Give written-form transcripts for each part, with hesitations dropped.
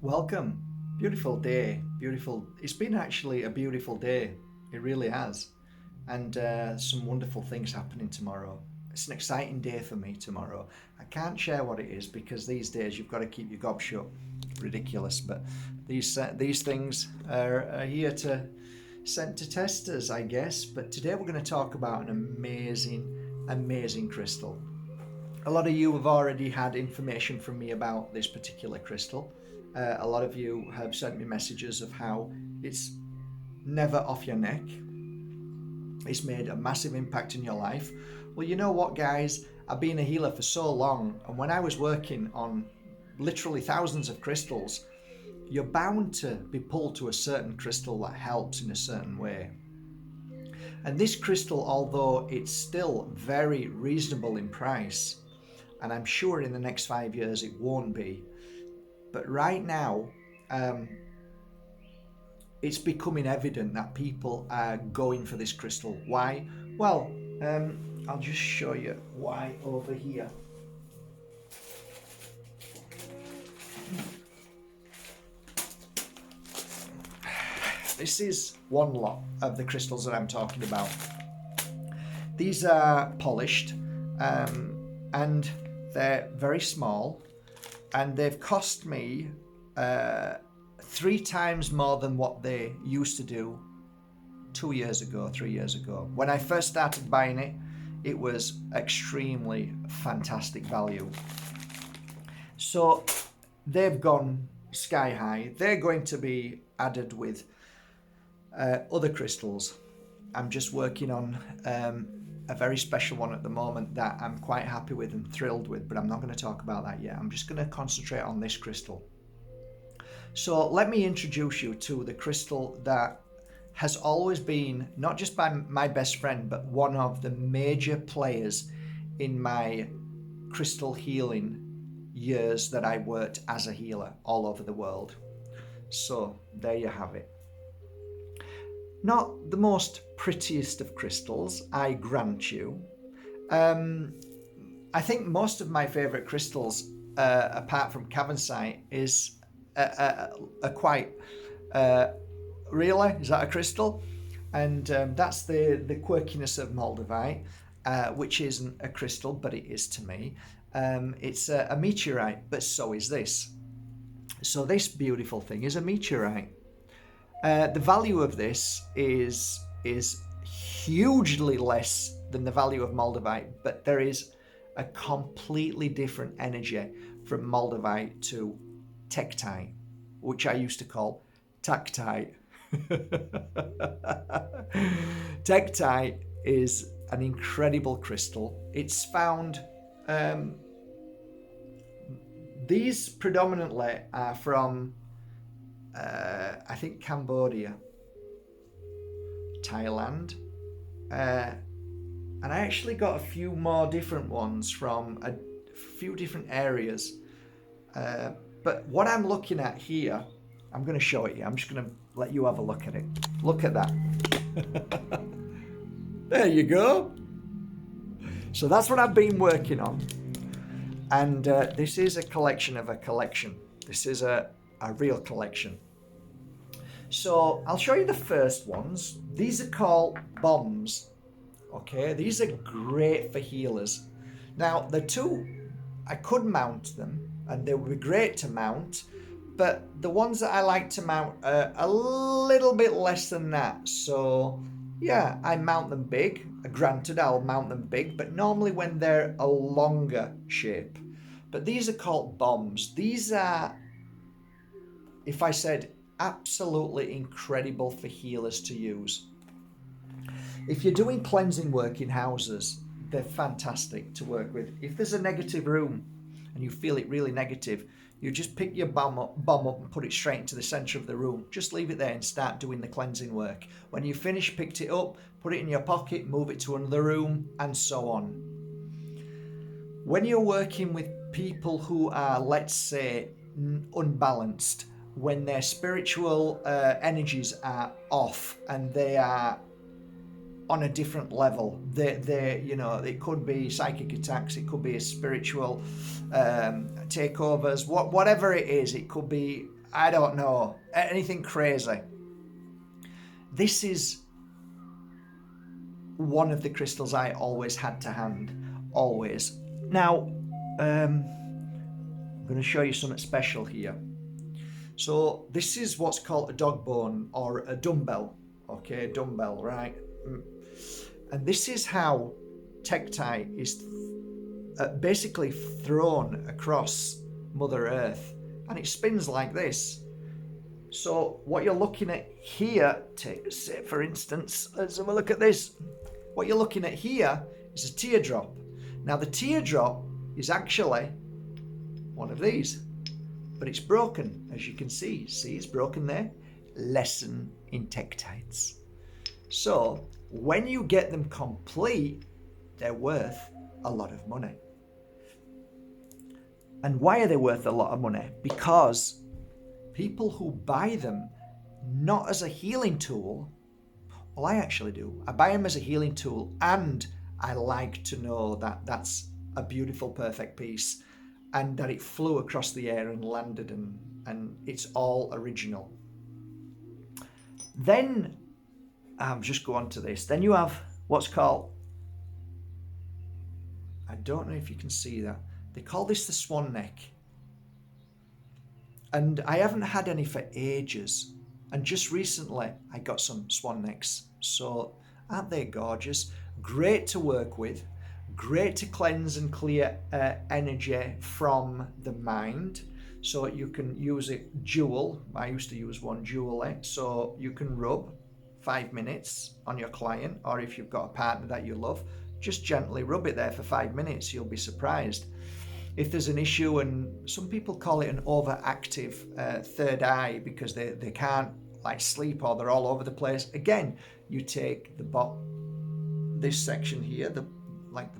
Welcome. Beautiful day. Beautiful. It's been actually a beautiful day. It really has. And some wonderful things happening tomorrow. It's an exciting day for me tomorrow. I can't share what it is because these days you've got to keep your gob shut. Ridiculous. But these things are here to sent to test us, I guess. But today we're going to talk about an amazing crystal. A lot of you have already had information from me about this particular crystal. A lot of you have sent me messages of how it's never off your neck. It's made a massive impact in your life. Well, you know what, guys? I've been a healer for so long, and when I was working on literally thousands of crystals, you're bound to be pulled to a certain crystal that helps in a certain way. And this crystal, although it's still very reasonable in price, and I'm sure in the next 5 years it won't be, but right now, it's becoming evident that people are going for this crystal. Why? Well, I'll just show you why over here. This is one lot of the crystals that I'm talking about. These are polished, and they're very small. And they've cost me 3 times more than what they used to do 3 years ago. When I first started buying it, it was extremely fantastic value. So they've gone sky high. They're going to be added with other crystals. I'm just working on a very special one at the moment that I'm quite happy with and thrilled with, but I'm not going to talk about that yet. I'm just going to concentrate on this crystal. So let me introduce you to the crystal that has always been, not just by my best friend, but one of the major players in my crystal healing years that I worked as a healer all over the world. So there you have it. Not the most prettiest of crystals, I grant you. I think most of my favourite crystals, apart from Cavensite, is a quite... really? Is that a crystal? And that's the quirkiness of Moldavite, which isn't a crystal, but it is to me. It's a meteorite, but so is this. So this beautiful thing is a meteorite. The value of this is hugely less than the value of Moldavite, but there is a completely different energy from Moldavite to Tektite, which I used to call Taktite. Tektite is an incredible crystal. It's found, these predominantly are from I think Cambodia, Thailand, and I actually got a few more different ones from a few different areas. But what I'm looking at here, I'm going to show it you. I'm just going to let you have a look at it. Look at that. There you go. So that's what I've been working on. And this is a collection of a collection. This is a real collection. So I'll show you the first ones. These are called bombs. Okay, these are great for healers. Now the two, I could mount them and they would be great to mount, but the ones that I like to mount are a little bit less than that. So yeah, I mount them big. Granted, I'll mount them big, but normally when they're a longer shape. But these are called bombs. These are, if I said, absolutely incredible for healers to use. If you're doing cleansing work in houses, they're fantastic to work with. If there's a negative room and you feel it really negative, you just pick your bomb up and put it straight into the center of the room. Just leave it there and start doing the cleansing work. When you finish, picked it up, put it in your pocket, move it to another room, and so on. When you're working with people who are, let's say, unbalanced, when their spiritual energies are off and they are on a different level, they you know, it could be psychic attacks, it could be a spiritual takeovers, whatever it is, it could be I don't know, anything crazy. This is one of the crystals I always had to hand, always. Now, I'm going to show you something special here. So this is what's called a dog bone or a dumbbell. Okay, dumbbell, right? And this is how Tektite is basically thrown across Mother Earth, and it spins like this. So what you're looking at here, say for instance, let's have a look at this. What you're looking at here is a teardrop. Now the teardrop is actually one of these, but it's broken, as you can see. See, it's broken there. Lesson in Tektites. So when you get them complete, they're worth a lot of money. And why are they worth a lot of money? Because people who buy them not as a healing tool, well, I actually do. I buy them as a healing tool, and I like to know that that's a beautiful, perfect piece, and that it flew across the air and landed, and it's all original. Then, I'll just go on to this. Then you have what's called, I don't know if you can see that, they call this the swan neck. And I haven't had any for ages. And just recently, I got some swan necks. So, aren't they gorgeous? Great to work with. Great to cleanse and clear energy from the mind. So you can use it dual. I used to use one dually. So you can rub 5 minutes on your client, or if you've got a partner that you love, just gently rub it there for 5 minutes. You'll be surprised. If there's an issue, and some people call it an overactive third eye because they can't like sleep, or they're all over the place. Again, you take this section here, the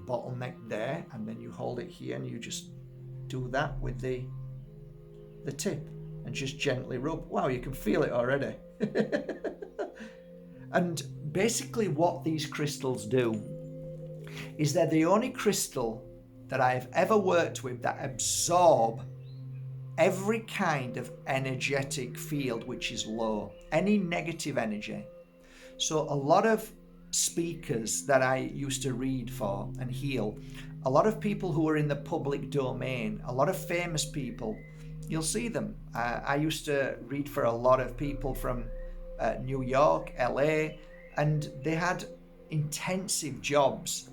bottleneck there, and then you hold it here, and you just do that with the tip and just gently rub. Wow, you can feel it already. And basically what these crystals do is they're the only crystal that I've ever worked with that absorb every kind of energetic field which is low, any negative energy. So a lot of speakers that I used to read for and heal, a lot of people who are in the public domain, a lot of famous people, you'll see them. I used to read for a lot of people from New York, LA, and they had intensive jobs.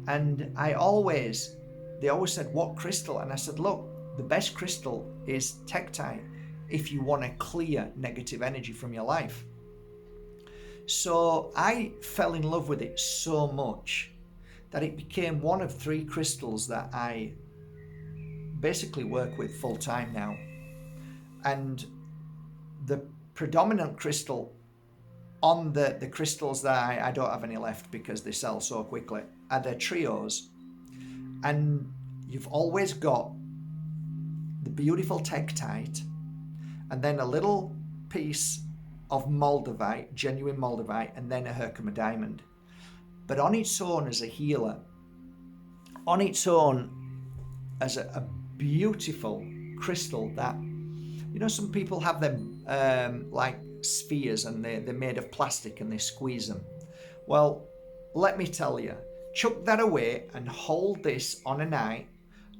And they always said, what crystal? And I said, look, the best crystal is Tektite if you want to clear negative energy from your life. So I fell in love with it so much that it became one of 3 crystals that I basically work with full time now. And the predominant crystal on the crystals that I don't have any left because they sell so quickly are their trios. And you've always got the beautiful Tektite, and then a little piece of Moldavite, genuine Moldavite, and then a Herkimer diamond. But on its own as a healer, on its own as a beautiful crystal that, you know, some people have them like spheres, and they're made of plastic and they squeeze them. Well, let me tell you, chuck that away and hold this on a night.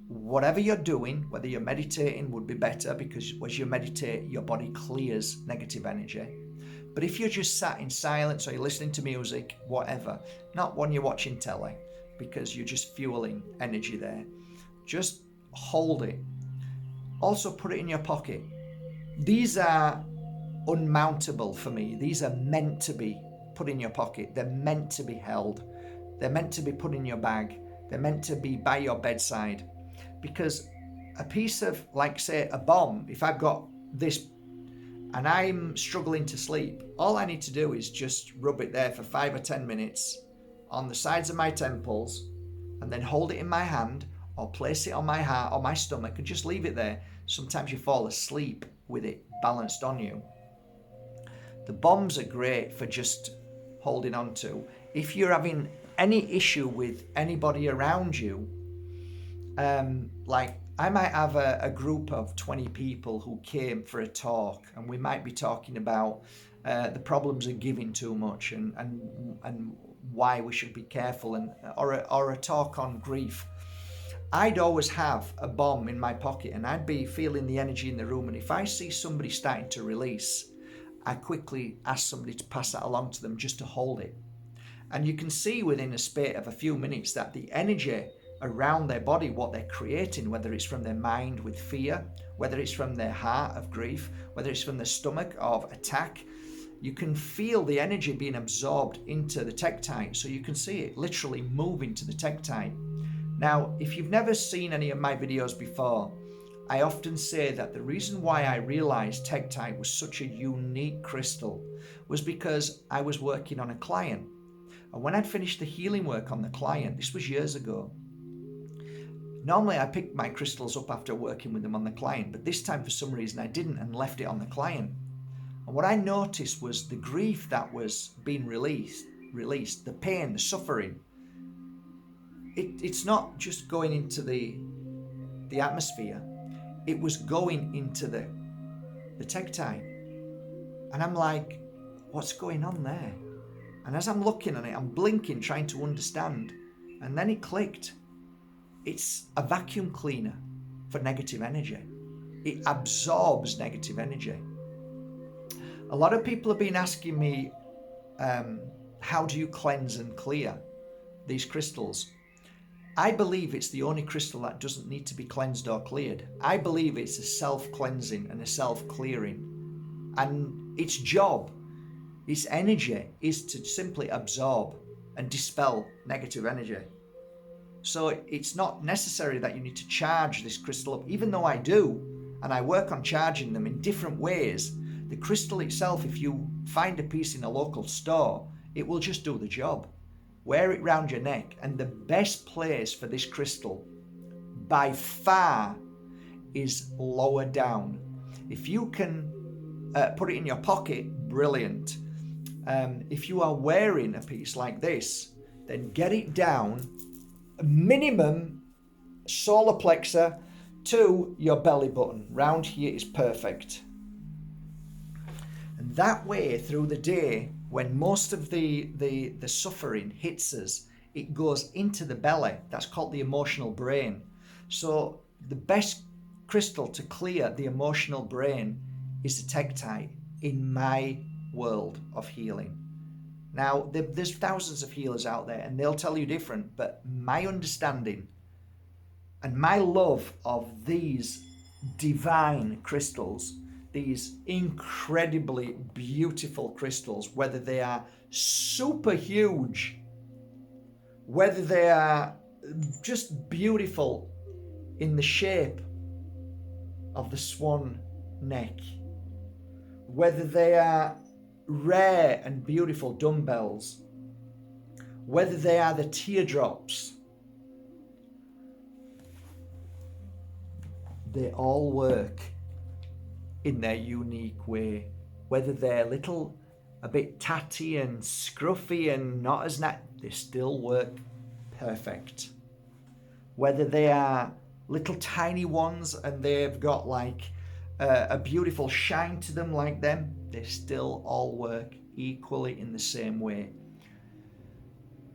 Whatever you're doing, whether you're meditating would be better, because as you meditate, your body clears negative energy. But if you're just sat in silence or you're listening to music, whatever, not when you're watching telly, because you're just fueling energy there, just hold it. Also put it in your pocket. These are unmountable for me. These are meant to be put in your pocket. They're meant to be held. They're meant to be put in your bag. They're meant to be by your bedside. Because a piece of, like say, a bomb, if I've got this and I'm struggling to sleep, all I need to do is just rub it there for 5 or 10 minutes on the sides of my temples, and then hold it in my hand or place it on my heart or my stomach and just leave it there. Sometimes you fall asleep with it balanced on you. The bombs are great for just holding on to. If you're having any issue with anybody around you, like I might have a group of 20 people who came for a talk, and we might be talking about the problems of giving too much and why we should be careful, or a talk on grief. I'd always have a bomb in my pocket, and I'd be feeling the energy in the room, and if I see somebody starting to release, I quickly ask somebody to pass that along to them just to hold it. And you can see within a space of a few minutes that the energy around their body, what they're creating, whether it's from their mind with fear, whether it's from their heart of grief, whether it's from their stomach of attack, you can feel the energy being absorbed into the tektite. So you can see it literally moving to the tektite. Now, if you've never seen any of my videos before, I often say that the reason why I realized tektite was such a unique crystal was because I was working on a client. And when I'd finished the healing work on the client, this was years ago, normally I picked my crystals up after working with them on the client, but this time for some reason I didn't and left it on the client. And what I noticed was the grief that was being released, the pain, the suffering. It's not just going into the atmosphere, it was going into the tektite. And I'm like, what's going on there? And as I'm looking at it, I'm blinking, trying to understand. And then it clicked. It's a vacuum cleaner for negative energy. It absorbs negative energy. A lot of people have been asking me, how do you cleanse and clear these crystals? I believe it's the only crystal that doesn't need to be cleansed or cleared. I believe it's a self-cleansing and a self-clearing. And its job, its energy, is to simply absorb and dispel negative energy. So it's not necessary that you need to charge this crystal up, even though I do, and I work on charging them in different ways. The crystal itself, if you find a piece in a local store, it will just do the job. Wear it round your neck, and the best place for this crystal by far is lower down. If you can put it in your pocket, brilliant. If you are wearing a piece like this, then get it down minimum solar plexus to your belly button. Round here is perfect. And that way through the day, when most of the suffering hits us, it goes into the belly. That's called the emotional brain. So the best crystal to clear the emotional brain is the tektite in my world of healing. Now, there's thousands of healers out there and they'll tell you different, but my understanding and my love of these divine crystals, these incredibly beautiful crystals, whether they are super huge, whether they are just beautiful in the shape of the swan neck, whether they are rare and beautiful dumbbells, whether they are the teardrops, they all work in their unique way. Whether they're a bit tatty and scruffy and not as they still work perfect. Whether they are little tiny ones and they've got like a beautiful shine to them like them, they still all work equally in the same way.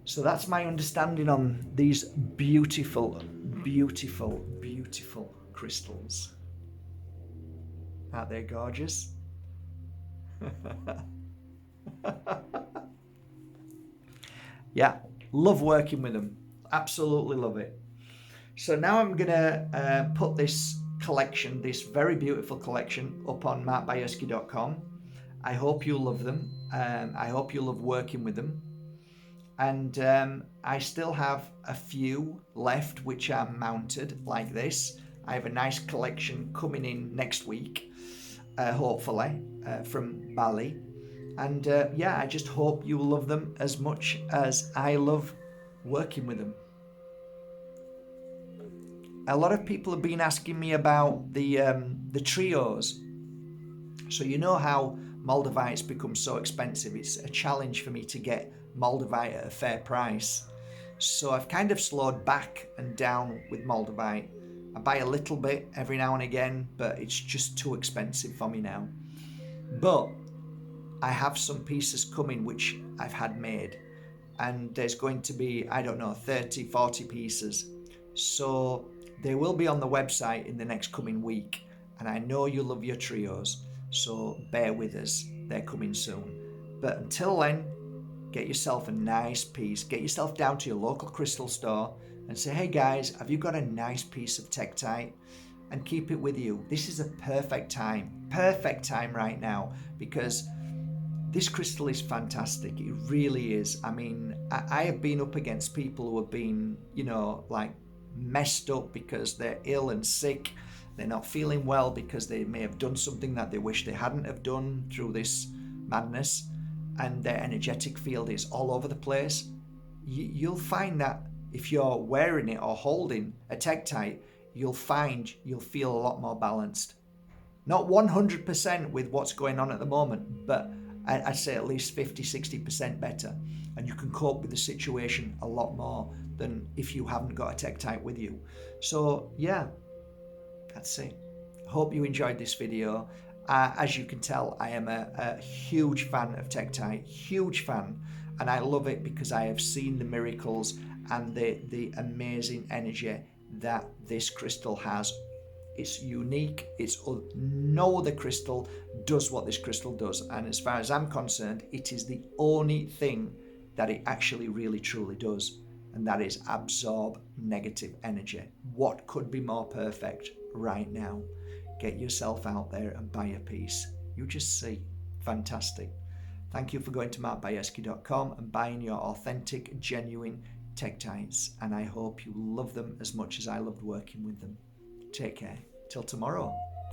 So that's my understanding on these beautiful, beautiful, beautiful crystals. Aren't they gorgeous? Yeah, love working with them. Absolutely love it. So now I'm gonna put this collection, this very beautiful collection, up on markbajerski.com. I hope you love them. I hope you love working with them. And I still have a few left which are mounted like this. I have a nice collection coming in next week, hopefully, from Bali. And yeah, I just hope you love them as much as I love working with them. A lot of people have been asking me about the trios. So you know how Moldavite's become so expensive. It's a challenge for me to get Moldavite at a fair price. So I've kind of slowed back and down with Moldavite. I buy a little bit every now and again, but it's just too expensive for me now. But I have some pieces coming which I've had made, and there's going to be, I don't know, 30, 40 pieces. So they will be on the website in the next coming week, and I know you love your trios, so bear with us, they're coming soon. But until then, get yourself a nice piece, get yourself down to your local crystal store and say, hey guys, have you got a nice piece of Tektite? And keep it with you. This is a perfect time right now, because this crystal is fantastic. It really is. I mean, I have been up against people who have been, like messed up because they're ill and sick. They're not feeling well because they may have done something that they wish they hadn't have done through this madness, and their energetic field is all over the place. You'll find that if you're wearing it or holding a Tektite, you'll feel a lot more balanced. Not 100% with what's going on at the moment, but I'd say at least 50-60% better, and you can cope with the situation a lot more than if you haven't got a Tektite with you. So yeah, that's it. Hope you enjoyed this video. As you can tell, I am a huge fan of Tektite, huge fan, and I love it because I have seen the miracles and the amazing energy that this crystal has. It's unique. No other crystal does what this crystal does, and as far as I'm concerned, it is the only thing that it actually really truly does, and that is absorb negative energy. What could be more perfect right now? Get yourself out there and buy a piece. You just see. Fantastic. Thank you for going to markbajerski.com and buying your authentic, genuine Tektites, and I hope you love them as much as I loved working with them. Take care. Till tomorrow.